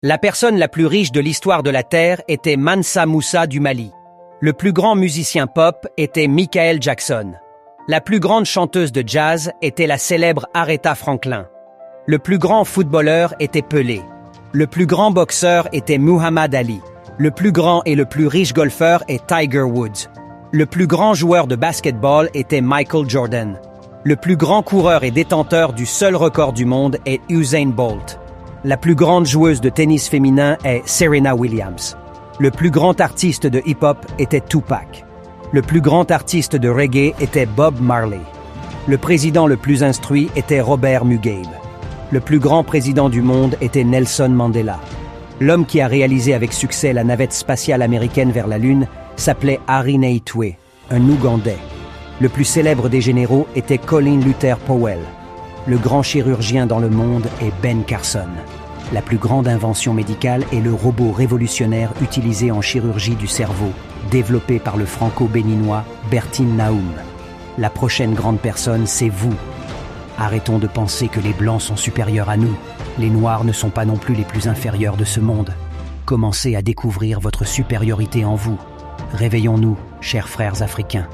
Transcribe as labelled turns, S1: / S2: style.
S1: La personne la plus riche de l'histoire de la Terre était Mansa Moussa du Mali. Le plus grand musicien pop était Michael Jackson. La plus grande chanteuse de jazz était la célèbre Aretha Franklin. Le plus grand footballeur était Pelé. Le plus grand boxeur était Muhammad Ali. Le plus grand et le plus riche golfeur est Tiger Woods. Le plus grand joueur de basketball était Michael Jordan. Le plus grand coureur et détenteur du seul record du monde est Usain Bolt. La plus grande joueuse de tennis féminin est Serena Williams. Le plus grand artiste de hip-hop était Tupac. Le plus grand artiste de reggae était Bob Marley. Le président le plus instruit était Robert Mugabe. Le plus grand président du monde était Nelson Mandela. L'homme qui a réalisé avec succès la navette spatiale américaine vers la Lune s'appelait Harry Naitwe, un Ougandais. Le plus célèbre des généraux était Colin Luther Powell. Le grand chirurgien dans le monde est Ben Carson. La plus grande invention médicale est le robot révolutionnaire utilisé en chirurgie du cerveau, développé par le franco-béninois Bertin Naoum. La prochaine grande personne, c'est vous. Arrêtons de penser que les Blancs sont supérieurs à nous. Les Noirs ne sont pas non plus les plus inférieurs de ce monde. Commencez à découvrir votre supériorité en vous. Réveillons-nous, chers frères africains.